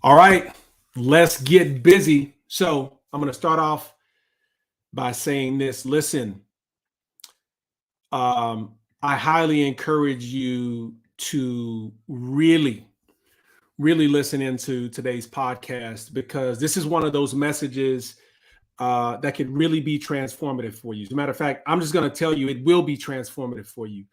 All right, let's get busy. So I'm going to start off by saying this. Listen, I highly encourage you to really listen into today's podcast because this is one of those messages that could really be transformative for you. As a matter of fact, I'm just going to tell you it will be transformative for you.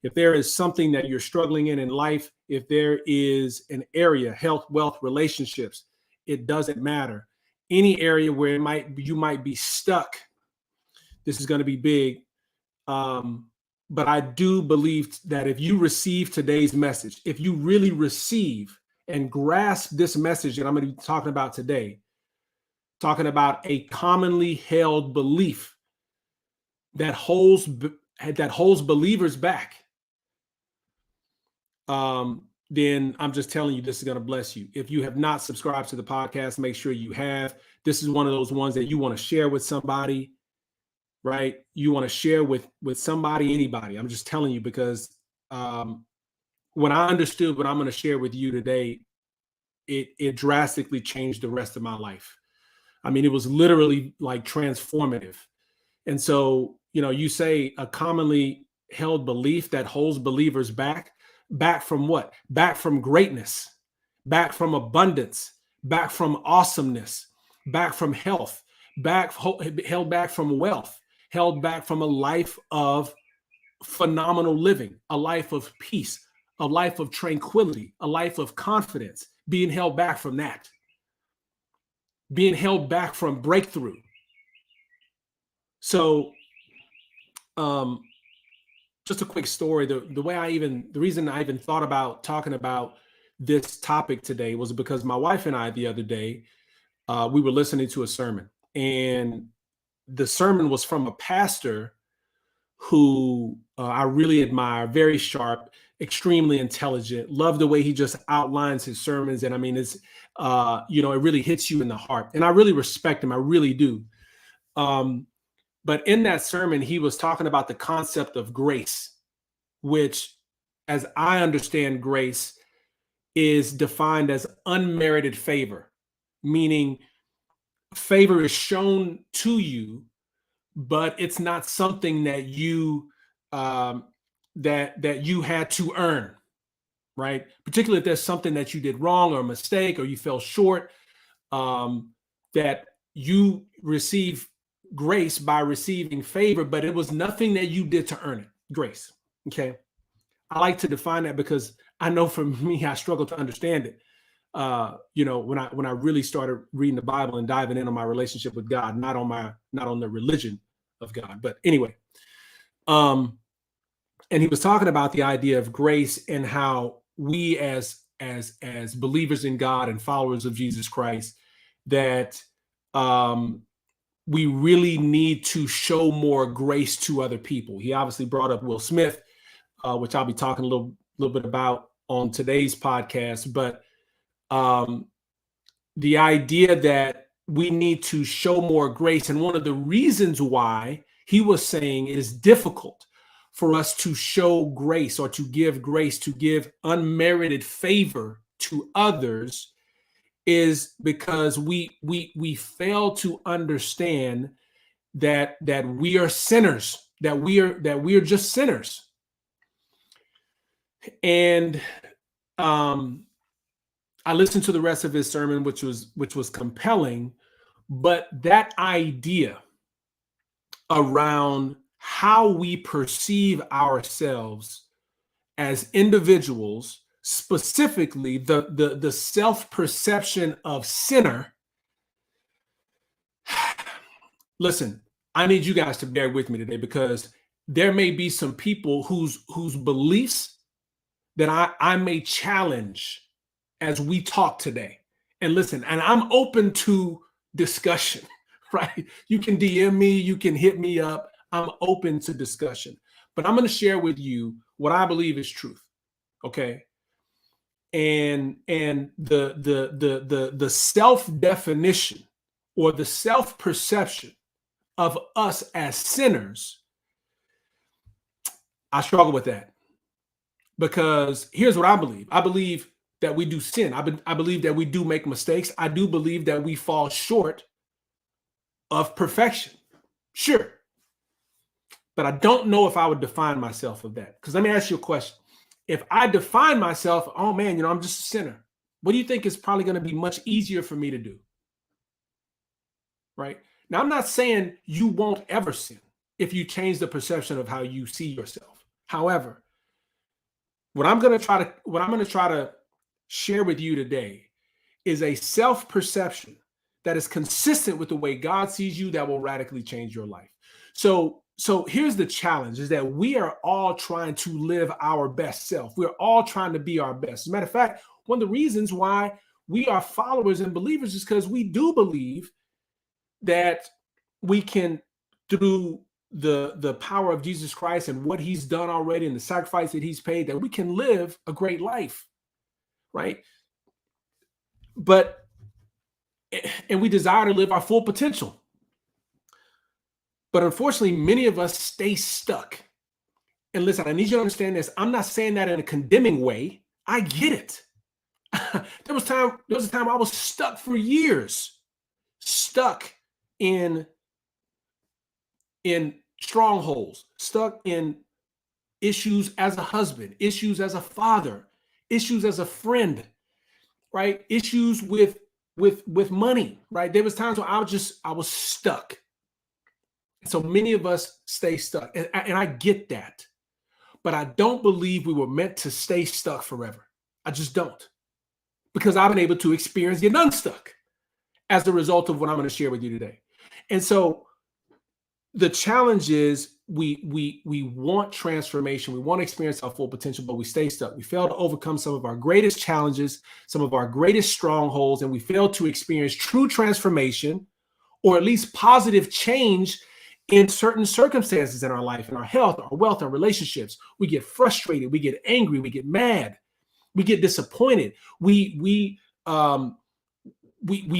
If there is something that you're struggling in life, if there is an area, health, wealth, relationships, it doesn't matter. Any area where you might be stuck, this is going to be big. But I do believe that if you receive today's message, if you really receive and grasp this message that I'm going to be talking about today, talking about a commonly held belief that holds believers back, then I'm just telling you this is going to bless you. If you have not subscribed to the podcast, make sure you have. This is one of those ones that you want to share with somebody, right? You want to share with somebody, anybody. I'm just telling you because when I understood what I'm going to share with you today, it drastically changed the rest of my life. I mean, it was literally like transformative. And so, you say a commonly held belief that holds believers back from what? Back from greatness, back from abundance, back from awesomeness, back from health, held back from wealth, held back from a life of phenomenal living, a life of peace, a life of tranquility, a life of confidence, being held back from that, being held back from breakthrough. So, just a quick story. The reason I even thought about talking about this topic today was because my wife and I the other day, we were listening to a sermon, and the sermon was from a pastor who I really admire, very sharp, extremely intelligent. Love the way he just outlines his sermons. And I mean, it's, it really hits you in the heart. And I really respect him. I really do. But in that sermon, he was talking about the concept of grace, which, as I understand grace, is defined as unmerited favor, meaning favor is shown to you, but it's not something that you that you had to earn, right? Particularly if there's something that you did wrong or a mistake or you fell short, that you receive grace by receiving favor, but it was nothing that you did to earn it. Grace. Okay. I like to define that because I know for me, I struggle to understand it. When I really started reading the Bible and diving in on my relationship with God, not on the religion of God, but anyway, and he was talking about the idea of grace and how we as believers in God and followers of Jesus Christ, that we really need to show more grace to other people. He obviously brought up Will Smith, which I'll be talking a little bit about on today's podcast, but the idea that we need to show more grace. And one of the reasons why he was saying it is difficult for us to show grace or to give unmerited favor to others is because we fail to understand that we are sinners, that we are just sinners. And I listened to the rest of his sermon, which was compelling, but that idea around how we perceive ourselves as individuals, specifically the self-perception of sinner. Listen, I need you guys to bear with me today because there may be some people whose beliefs that I may challenge as we talk today. And listen, and I'm open to discussion, right? You can DM me, you can hit me up. I'm open to discussion, but I'm going to share with you what I believe is truth. Okay. And the self-definition or the self-perception of us as sinners, I struggle with that because here's what I believe. I believe that we do sin. I believe that we do make mistakes. I do believe that we fall short of perfection. Sure. But I don't know if I would define myself of that. Because let me ask you a question. If I define myself, oh man, I'm just a sinner, what do you think is probably going to be much easier for me to do? Right? Now, I'm not saying you won't ever sin if you change the perception of how you see yourself. However, what I'm going to try to share with you today is a self-perception that is consistent with the way God sees you that will radically change your life. So here's the challenge, is that we are all trying to live our best self. We're all trying to be our best. As a matter of fact, one of the reasons why we are followers and believers is because we do believe that we can, through the power of Jesus Christ and what he's done already and the sacrifice that he's paid, that we can live a great life, right? And we desire to live our full potential. But unfortunately, many of us stay stuck. And listen, I need you to understand this. I'm not saying that in a condemning way. I get it. There was a time I was stuck for years, stuck in strongholds, stuck in issues as a husband, issues as a father, issues as a friend, right? Issues with money, right? There was times where I was stuck. So many of us stay stuck, and I get that, but I don't believe we were meant to stay stuck forever. I just don't, because I've been able to experience getting unstuck as a result of what I'm going to share with you today. And so the challenge is we want transformation. We want to experience our full potential, but we stay stuck. We fail to overcome some of our greatest challenges, some of our greatest strongholds, and we fail to experience true transformation, or at least positive change in certain circumstances in our life, in our health, our wealth, our relationships. We get frustrated, we get angry, we get mad, we get disappointed. We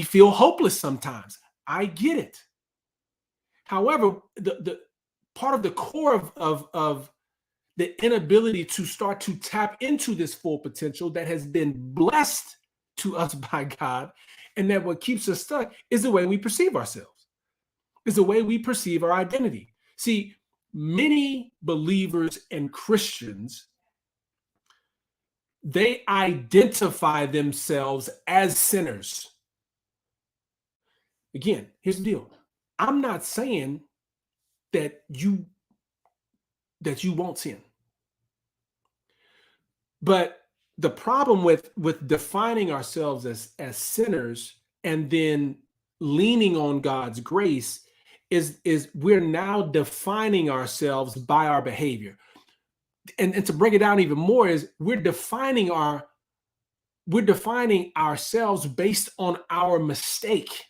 feel hopeless sometimes. I get it. However, the part of the core of the inability to start to tap into this full potential that has been blessed to us by God, and that what keeps us stuck, is the way we perceive ourselves, is the way we perceive our identity. See, many believers and Christians, they identify themselves as sinners. Again, here's the deal. I'm not saying that you won't sin. But the problem with defining ourselves as sinners and then leaning on God's grace is we're now defining ourselves by our behavior. And to break it down even more, is we're defining ourselves based on our mistake.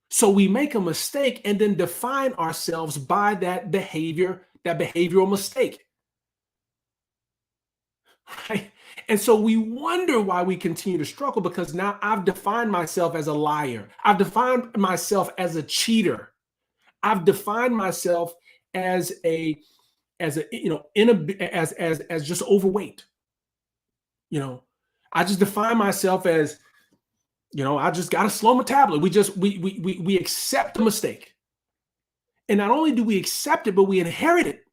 So we make a mistake and then define ourselves by that behavior, that behavioral mistake. Right? And so we wonder why we continue to struggle, because now I've defined myself as a liar. I've defined myself as a cheater. I've defined myself as just overweight. I just define myself as, I just got a slow metabolism. We accept the mistake. And not only do we accept it, but we inherit it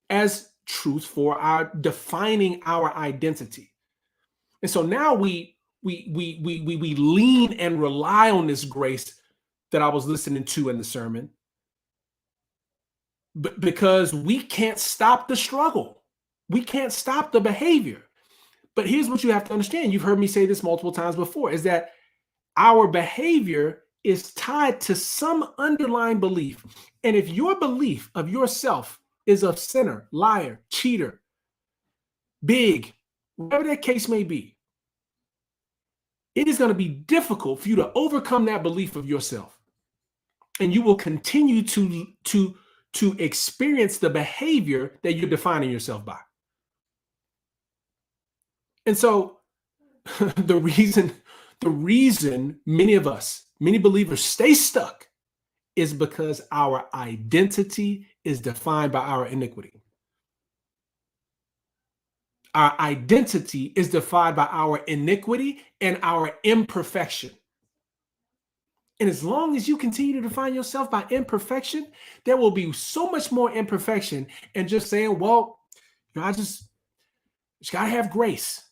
as truth for our defining our identity. And so now we lean and rely on this grace that I was listening to in the sermon, but because we can't stop the struggle, we can't stop the behavior. But here's what you have to understand. You've heard me say this multiple times before, is that our behavior is tied to some underlying belief. And if your belief of yourself is a sinner, liar, cheater, big, whatever that case may be, it is going to be difficult for you to overcome that belief of yourself. And you will continue to experience the behavior that you're defining yourself by. And so the reason many believers stay stuck is because our identity is defined by our iniquity. Our identity is defined by our iniquity and our imperfection. And as long as you continue to define yourself by imperfection, there will be so much more imperfection and just saying, well, I just got to have grace,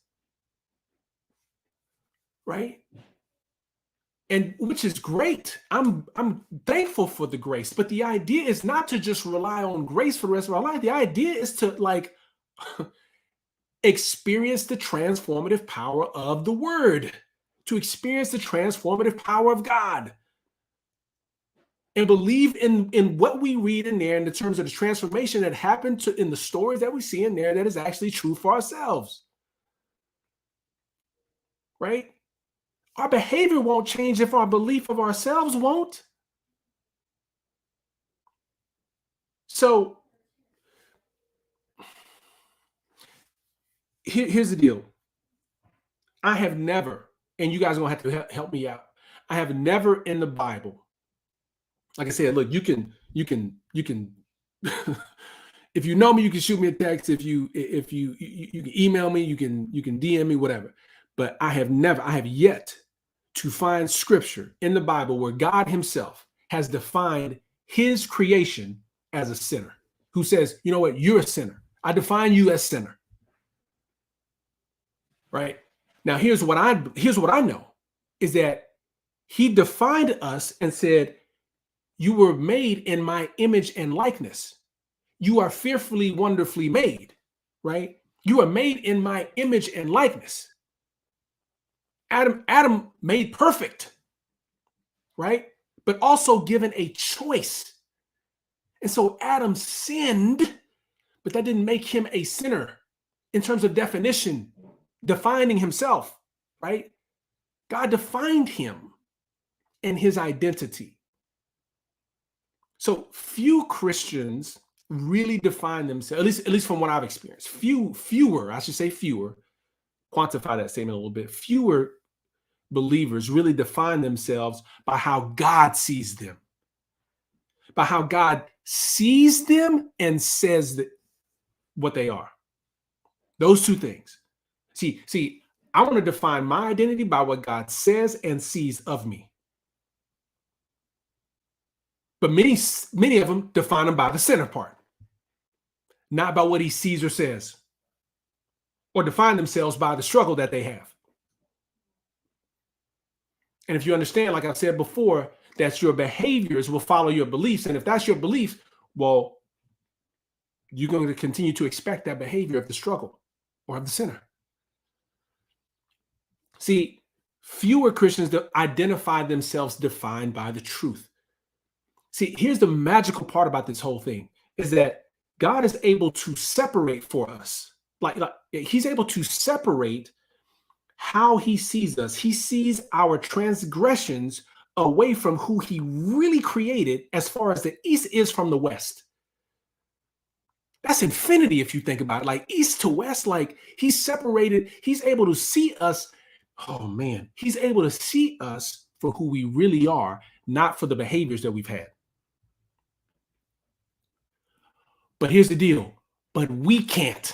right? And which is great. I'm thankful for the grace, but the idea is not to just rely on grace for the rest of our life. The idea is to like experience the transformative power of the word, to experience the transformative power of God, and believe in what we read in there in the terms of the transformation that happened in the stories that we see in there that is actually true for ourselves, right? Our behavior won't change if our belief of ourselves won't. So here's the deal. I have never, and you guys are gonna have to help me out. I have never in the Bible, like I said, look, you can, if you know me, you can shoot me a text. If you can email me, you can DM me, whatever. But I have yet to find scripture in the Bible where God himself has defined his creation as a sinner, who says, you know what, you're a sinner. I define you as sinner. Right? Now, here's what I know is that he defined us and said, you were made in my image and likeness. You are fearfully, wonderfully made, right? You are made in my image and likeness. Adam made perfect, right? But also given a choice. And so Adam sinned, but that didn't make him a sinner in terms of definition, defining himself, right? God defined him and his identity. So few Christians really define themselves, at least from what I've experienced. Fewer, quantify that statement a little bit. Fewer believers really define themselves by how God sees them, by how God sees them and says that what they are. Those two things. See, I want to define my identity by what God says and sees of me. But many of them define them by the sinner part, not by what he sees or says, or define themselves by the struggle that they have. And if you understand, like I said before, that your behaviors will follow your beliefs. And if that's your belief, well, you're going to continue to expect that behavior of the struggle or of the sinner. See, fewer Christians identify themselves defined by the truth. See, here's the magical part about this whole thing is that God is able to separate for us. Like he's able to separate how he sees us. He sees our transgressions away from who he really created as far as the east is from the west. That's infinity if you think about it. Like east to west, like he's separated. He's able to see us. Oh man, he's able to see us for who we really are, not for the behaviors that we've had. But here's the deal. But we can't.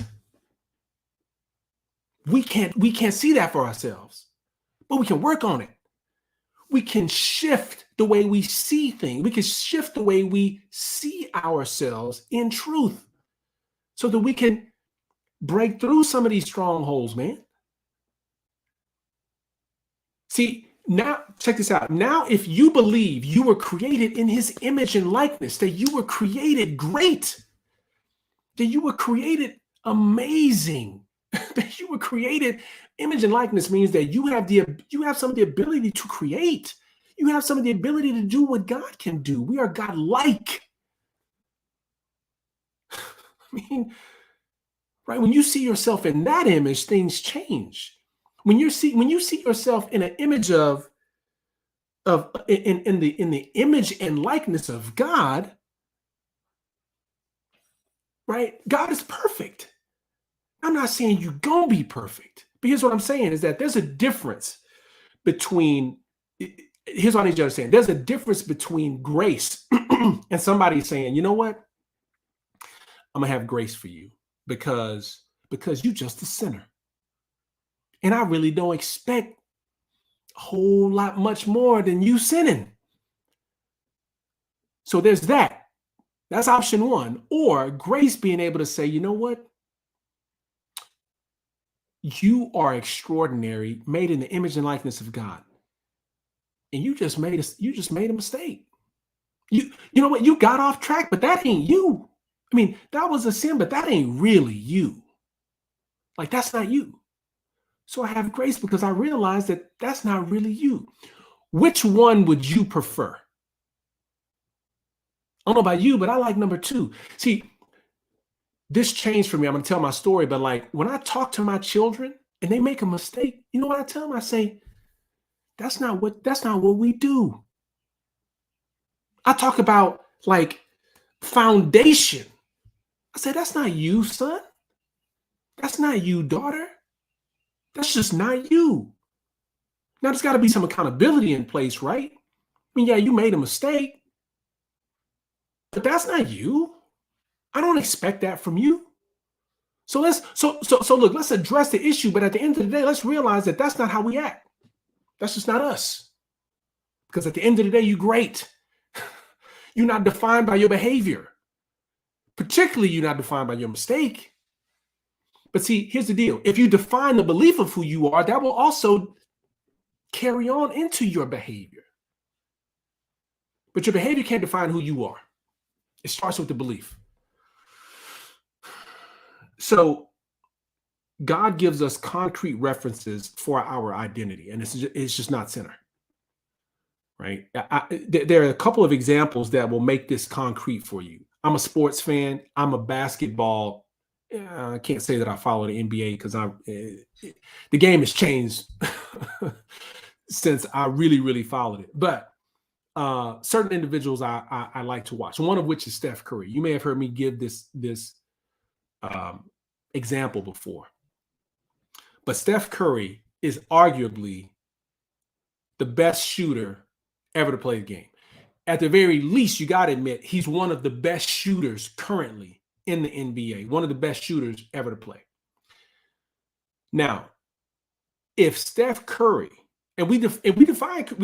We can't see that for ourselves. But we can work on it. We can shift the way we see things. We can shift the way we see ourselves in truth so that we can break through some of these strongholds, man. See, now check this out. Now, if you believe you were created in his image and likeness, that you were created great, that you were created amazing, that you were created image and likeness means that you have some of the ability to create. You have some of the ability to do what God can do. We are God-like. I mean, right? When you see yourself in that image, things change. When you see yourself in an image in the image and likeness of God, right? God is perfect. I'm not saying you're going to be perfect, but here's what I'm saying is that there's a difference between, here's what I need you to understand. There's a difference between grace and somebody saying, you know what? I'm going to have grace for you because because you're just a sinner. And I really don't expect a whole lot much more than you sinning. So there's that. That's option one. Or grace being able to say, you know what? You are extraordinary, made in the image and likeness of God. And you just made a mistake. You know what? You got off track, but that ain't you. I mean, that was a sin, but that ain't really you. Like, that's not you. So I have grace because I realize that that's not really you. Which one would you prefer? I don't know about you, but I like number two. See, this changed for me. I'm going to tell my story, but like when I talk to my children and they make a mistake, you know what I tell them? I say, that's not what we do. I talk about like foundation. I say, that's not you, son. That's not you, daughter. That's just not you. Now, there's got to be some accountability in place, right? I mean, yeah, you made a mistake, but that's not you. I don't expect that from you. So look, let's address the issue, but at the end of the day, let's realize that that's not how we act. That's just not us. Because at the end of the day, you're great. You're not defined by your behavior. Particularly, you're not defined by your mistake. But see, here's the deal. If you define the belief of who you are, that will also carry on into your behavior. But your behavior can't define who you are. It starts with the belief. So God gives us concrete references for our identity, and it's just not sinner, right? There are a couple of examples that will make this concrete for you. I'm a sports fan. I'm a basketball. I can't say that I follow the NBA because the game has changed since I really followed it. But certain individuals I like to watch. One of which is Steph Curry. You may have heard me give this example before. But Steph Curry is arguably the best shooter ever to play the game. At the very least, you got to admit, he's one of the best shooters currently in the NBA, one of the best shooters ever to play. Now, if Steph Curry, and we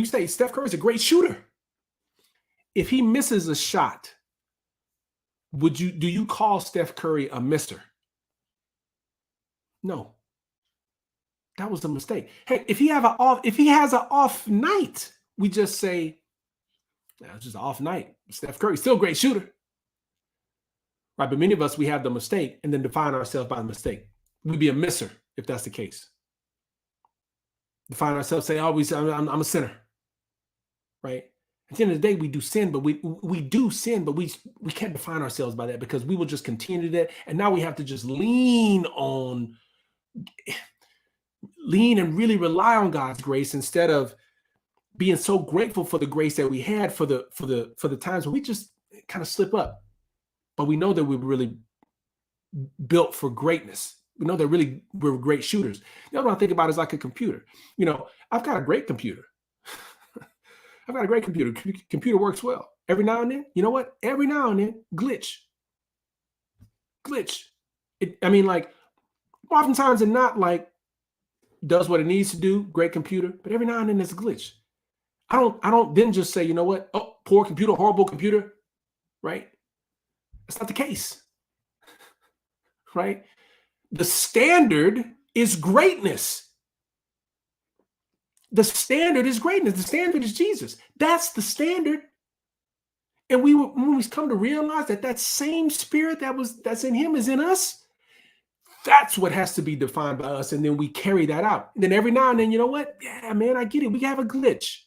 say Steph Curry is a great shooter. If he misses a shot, do you call Steph Curry a misser? No. That was a mistake. Hey, if he has an off night, we just say, it's just an off night. Steph Curry, still a great shooter. Right, but many of us, we have the mistake and then define ourselves by the mistake. We'd be a misser if that's the case. Define ourselves, say, I'm a sinner. Right? At the end of the day, we do sin, but we do sin, but we can't define ourselves by that because we will just continue to do that. And now we have to just lean and really rely on God's grace instead of being so grateful for the grace that we had for the times when we just kind of slip up. But we know that we're really built for greatness. We know that really we're great shooters. The other one I think about is like a computer. You know, I've got a great computer. I've got a great computer. Computer works well. Every now and then, you know what? Every now and then, glitch. Like, oftentimes and not like does what it needs to do, great computer, but every now and then there's a glitch. I don't then just say, you know what? Oh, poor computer, horrible computer, right? That's not the case, right? The standard is greatness. The standard is greatness. The standard is Jesus. That's the standard. And when we come to realize that same spirit that's in him is in us, that's what has to be defined by us. And then we carry that out. And then every now and then, you know what? Yeah, man, I get it. We have a glitch.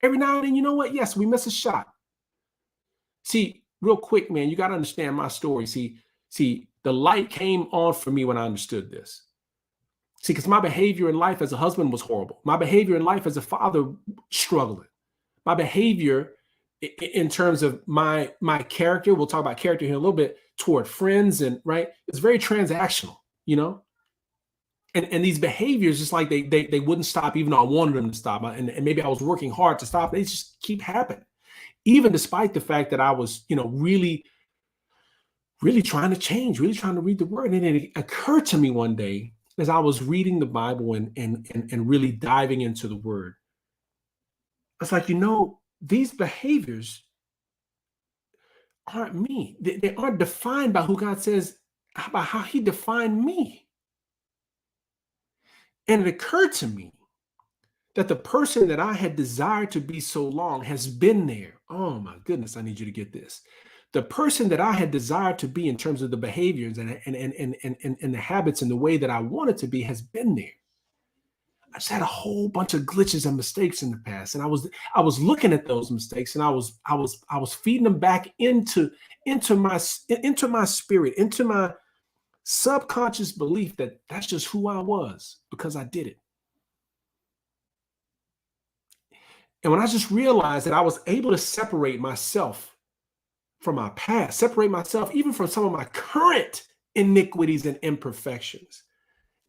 Every now and then, you know what? Yes, we miss a shot. See, real quick, man, you got to understand my story. See, the light came on for me when I understood this. See, because my behavior in life as a husband was horrible. My behavior in life as a father, struggling. My behavior in terms of my character, we'll talk about character here in a little bit, toward friends and right, it's very transactional, you know? And these behaviors, just like they wouldn't stop even though I wanted them to stop. And maybe I was working hard to stop. They just keep happening. Even despite the fact that I was, you know, really really trying to change, really trying to read the word. And it occurred to me one day as I was reading the Bible and really diving into the word. It's like, these behaviors aren't me. They aren't defined by who God says, about how he defined me. And it occurred to me that the person that I had desired to be so long has been there. Oh my goodness, I need you to get this. The person that I had desired to be in terms of the behaviors and the habits and the way that I wanted to be has been there. I just had a whole bunch of glitches and mistakes in the past. And I was looking at those mistakes and I was feeding them back into my spirit, into my subconscious belief that that's just who I was because I did it. And when I just realized that I was able to separate myself from my past, separate myself even from some of my current iniquities and imperfections,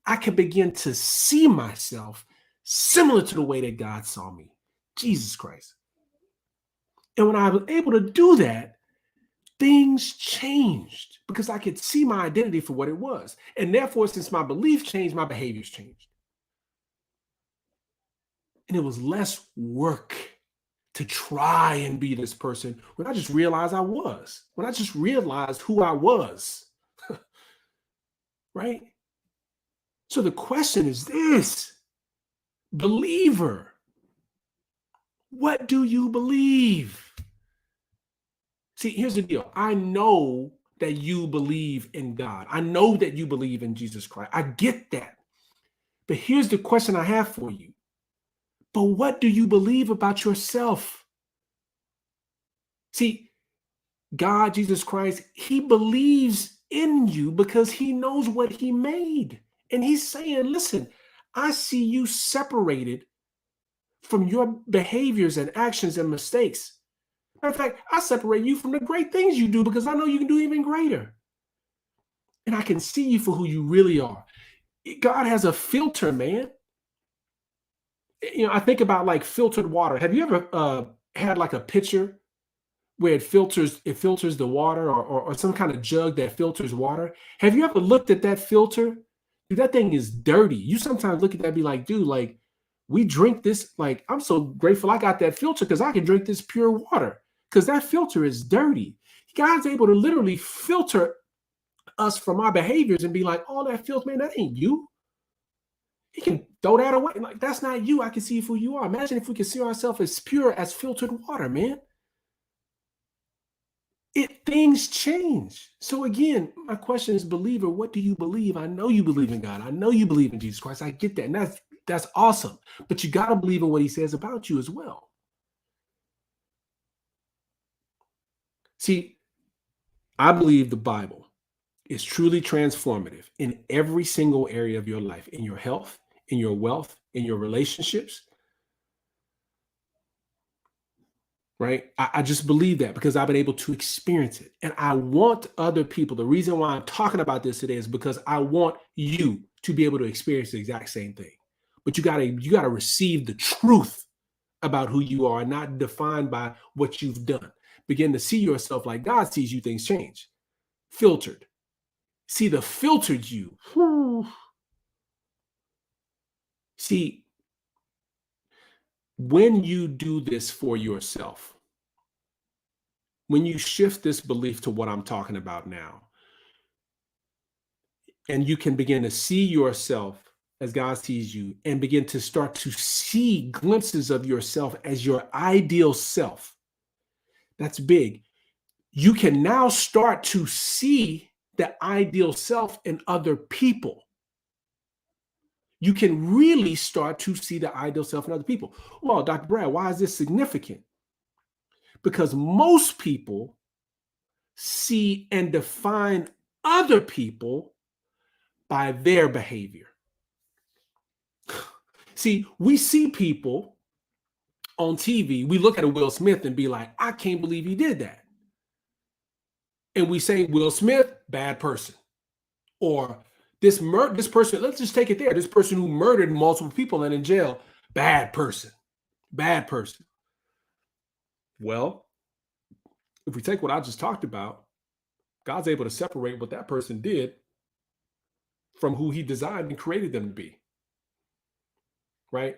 I could begin to see myself similar to the way that God saw me. Jesus Christ. And when I was able to do that, things changed because I could see my identity for what it was. And therefore, since my beliefs changed, my behaviors changed. And it was less work to try and be this person when I just realized I was, when I just realized who I was. Right? So the question is this, believer, what do you believe? See, here's the deal. I know that you believe in God. I know that you believe in Jesus Christ. I get that. But here's the question I have for you. But what do you believe about yourself? See, God, Jesus Christ, he believes in you because he knows what he made. And he's saying, listen, I see you separated from your behaviors and actions and mistakes. Matter of fact, I separate you from the great things you do because I know you can do even greater. And I can see you for who you really are. God has a filter, man. I think about like filtered water. Have you ever had like a pitcher where it filters the water or some kind of jug that filters water? Have you ever looked at that filter? Dude, that thing is dirty. You sometimes look at that and be like, dude, like we drink this. Like, I'm so grateful I got that filter because I can drink this pure water because that filter is dirty. God's able to literally filter us from our behaviors and be like, oh, that filth, man, that ain't you. He can throw that away. Like, that's not you. I can see who you are. Imagine if we could see ourselves as pure as filtered water, man. Things change. So again, my question is, believer, what do you believe? I know you believe in God. I know you believe in Jesus Christ. I get that. And that's awesome. But you got to believe in what he says about you as well. See, I believe the Bible is truly transformative in every single area of your life, in your health, in your wealth, in your relationships. Right? I just believe that because I've been able to experience it. And I want other people. The reason why I'm talking about this today is because I want you to be able to experience the exact same thing. But you gotta receive the truth about who you are, not defined by what you've done. Begin to see yourself like God sees you, things change. Filtered. See the filtered you. See, when you do this for yourself, when you shift this belief to what I'm talking about now, and you can begin to see yourself as God sees you and begin to start to see glimpses of yourself as your ideal self. That's big. You can now start to see the ideal self in other people. You can really start to see the ideal self in other people. Well, Dr. Brad, why is this significant? Because most people see and define other people by their behavior. See, we see people on TV, we look at a Will Smith and be like, I can't believe he did that. And we say, Will Smith, bad person. Or this person, let's just take it there. This person who murdered multiple people and in jail, bad person. Bad person. Well, if we take what I just talked about, God's able to separate what that person did from who he designed and created them to be. Right?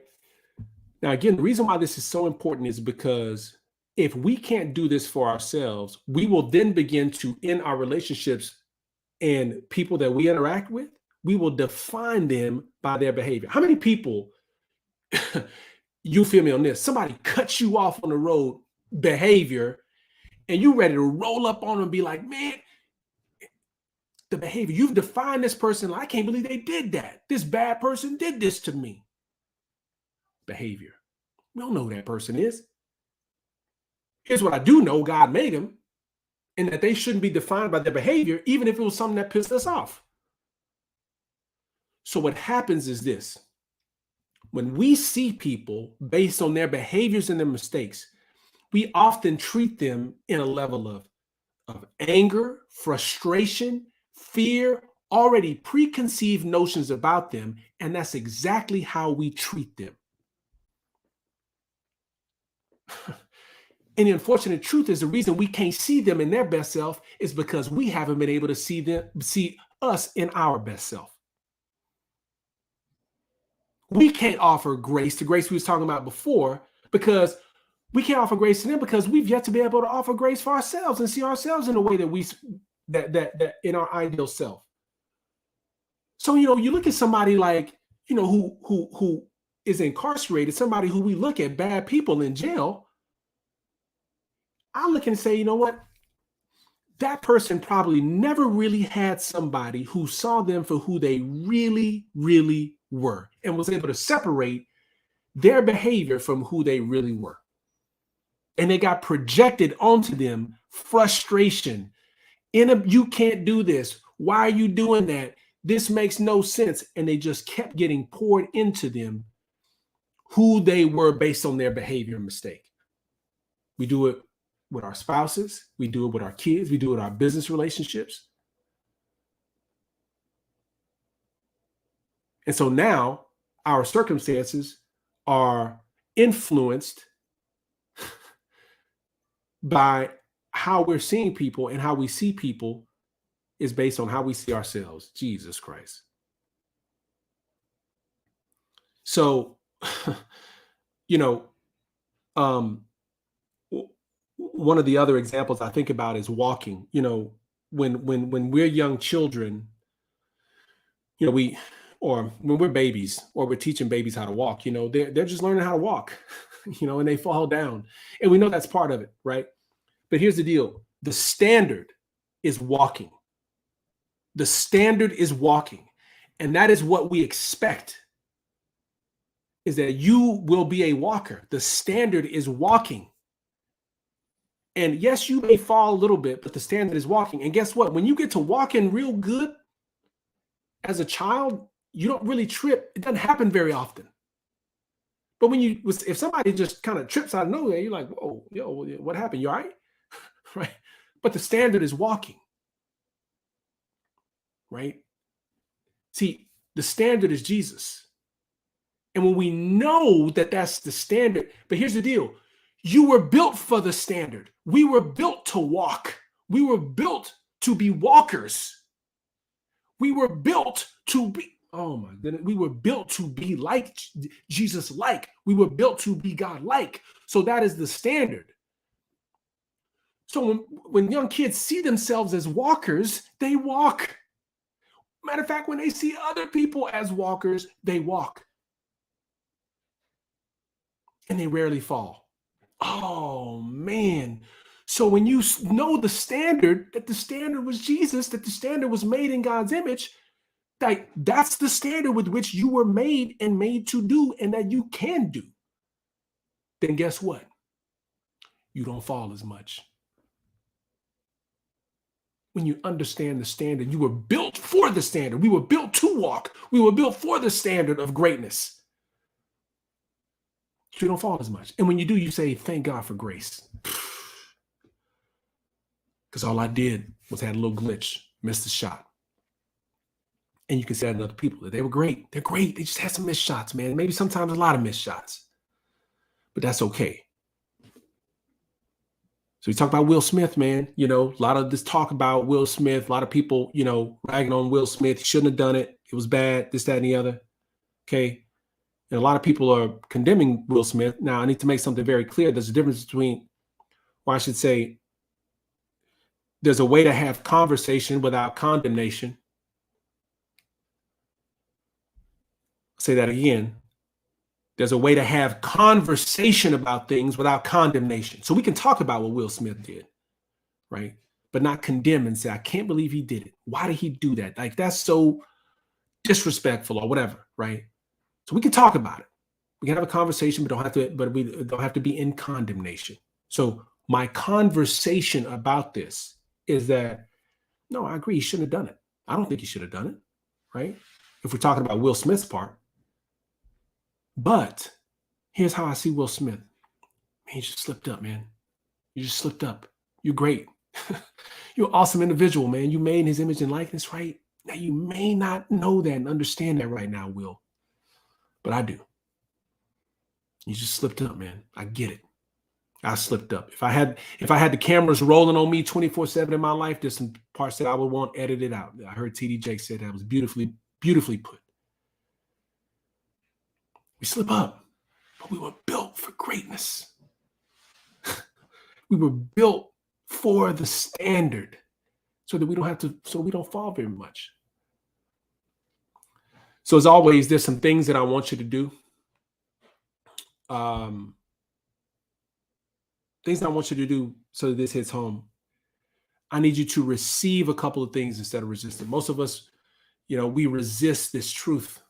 Now, again, the reason why this is so important is because if we can't do this for ourselves, we will then begin to, in our relationships and people that we interact with, we will define them by their behavior. How many people, you feel me on this, somebody cuts you off on the road, behavior, and you ready to roll up on them and be like, man, the behavior, you've defined this person, I can't believe they did that. This bad person did this to me. Behavior. We don't know who that person is. Here's what I do know: God made them, and that they shouldn't be defined by their behavior, even if it was something that pissed us off. So what happens is this: when we see people based on their behaviors and their mistakes, we often treat them in a level of anger, frustration, fear, already preconceived notions about them, and that's exactly how we treat them. And the unfortunate truth is the reason we can't see them in their best self is because we haven't been able to see us in our best self. We can't offer grace, the grace we was talking about before, because we can't offer grace to them because we've yet to be able to offer grace for ourselves and see ourselves in a way that in our ideal self. So, you look at somebody like, who is incarcerated, somebody who we look at, bad people in jail. I look and say, you know what? That person probably never really had somebody who saw them for who they really, really were and was able to separate their behavior from who they really were. And they got projected onto them frustration. You can't do this. Why are you doing that? This makes no sense. And they just kept getting poured into them who they were based on their behavior and mistake. We do it with our spouses, we do it with our kids, we do it with our business relationships. And so now our circumstances are influenced by how we're seeing people, and how we see people is based on how we see ourselves. Jesus Christ. So, one of the other examples I think about is walking. When we're young children, or when we're babies, or we're teaching babies how to walk, they're just learning how to walk, and they fall down. And we know that's part of it, right? But here's the deal. The standard is walking. The standard is walking. And that is what we expect, is that you will be a walker. The standard is walking. And yes, you may fall a little bit, but the standard is walking. And guess what? When you get to walking real good as a child, you don't really trip. It doesn't happen very often. But if somebody just kind of trips out of nowhere, you're like, whoa, yo, what happened? You all right? Right? But the standard is walking. Right? See, the standard is Jesus. And when we know that that's the standard, but here's the deal. You were built for the standard. We were built to walk. We were built to be walkers. We were built to be, oh my goodness, we were built to be like Jesus-like. We were built to be God-like. So that is the standard. So when young kids see themselves as walkers, they walk. Matter of fact, when they see other people as walkers, they walk. And they rarely fall. Oh, man. So when you know the standard, that the standard was Jesus, that the standard was made in God's image, like that's the standard with which you were made and made to do, and that you can do, then guess what? You don't fall as much. When you understand the standard, you were built for the standard. We were built to walk. We were built for the standard of greatness. So you don't fall as much. And when you do, you say, thank God for grace. Because all I did was had a little glitch, missed a shot. And you can say that to other people, that they were great. They're great. They just had some missed shots, man. Maybe sometimes a lot of missed shots. But that's okay. So we talk about Will Smith, man. You know, a lot of this talk about Will Smith, a lot of people, you know, ragging on Will Smith. He shouldn't have done it. It was bad, this, that, and the other. Okay. And a lot of people are condemning Will Smith. Now, I need to make something very clear. There's a difference between, or I should say, there's a way to have conversation without condemnation. I'll say that again. There's a way to have conversation about things without condemnation. So we can talk about what Will Smith did, right? But not condemn and say, I can't believe he did it. Why did he do that? Like, that's so disrespectful or whatever, right? So we can talk about it. We can have a conversation, but we don't have to be in condemnation. So my conversation about this is that, no, I agree, he shouldn't have done it. I don't think he should have done it, right? If we're talking about Will Smith's part. But here's how I see Will Smith. Man, you just slipped up, man. You just slipped up. You're great. You're an awesome individual, man. You made in his image and likeness, right? Now, you may not know that and understand that right now, Will. But I do. You just slipped up, man. I get it. I slipped up. If I had the cameras rolling on me 24/7 in my life, there's some parts that I would want edited out. I heard TD Jakes say that. It was beautifully put. We slip up, but we were built for greatness. We were built for the standard so that we don't fall very much. So as always, there's some things that I want you to do. Things I want you to do so that this hits home. I need you to receive a couple of things instead of resisting. Most of us, you know, we resist this truth.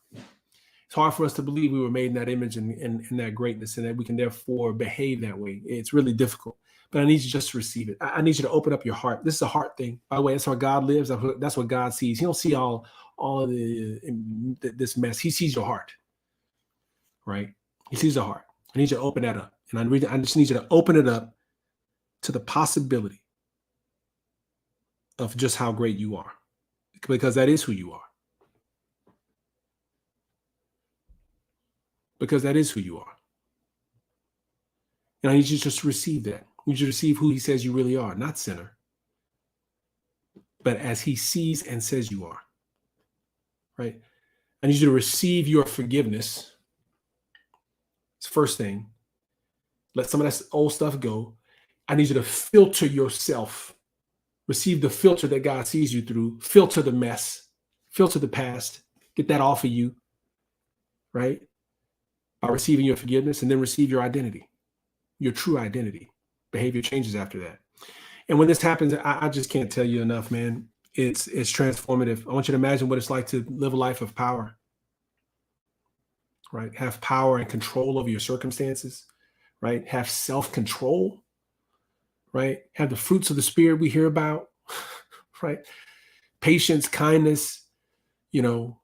It's hard for us to believe we were made in that image and that greatness and that we can therefore behave that way. It's really difficult. But I need you just to receive it. I need you to open up your heart. This is a heart thing. By the way, that's how God lives. That's what God sees. He don't see all of this mess. He sees your heart, right? He sees the heart. I need you to open that up. And I just need you to open it up to the possibility of just how great you are, because that is who you are. Because that is who you are. And I need you just to receive that. I need you to receive who he says you really are, not sinner, but as he sees and says you are, right? I need you to receive your forgiveness. It's the first thing. Let some of that old stuff go. I need you to filter yourself. Receive the filter that God sees you through. Filter the mess. Filter the past. Get that off of you, right? By receiving your forgiveness, and then receive your identity, your true identity. Behavior changes after that. And when this happens, I just can't tell you enough, man. It's transformative. I want you to imagine what it's like to live a life of power, right? Have power and control over your circumstances, right? Have self-control, right? Have the fruits of the Spirit we hear about, right? Patience, kindness, you know,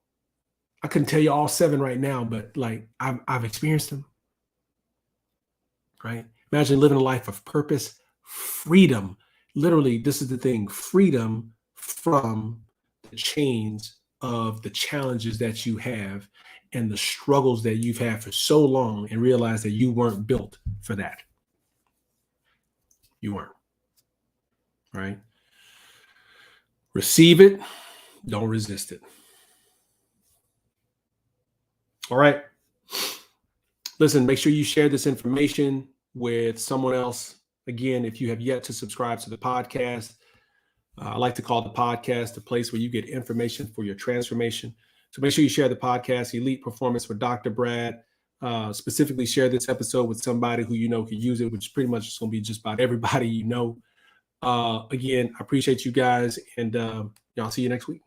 I couldn't tell you all 7 right now, but like I've experienced them, right? Imagine living a life of purpose, freedom. Literally, this is the thing, freedom from the chains of the challenges that you have and the struggles that you've had for so long, and realize that you weren't built for that. You weren't, right? Receive it. Don't resist it. All right. Listen, make sure you share this information with someone else. Again, if you have yet to subscribe to the podcast, I like to call the podcast the place where you get information for your transformation. So make sure you share the podcast, Elite Performance with Dr. Brad. Specifically share this episode with somebody who you know could use it, which is pretty much just going to be just about everybody you know. Again, I appreciate you guys, and y'all see you next week.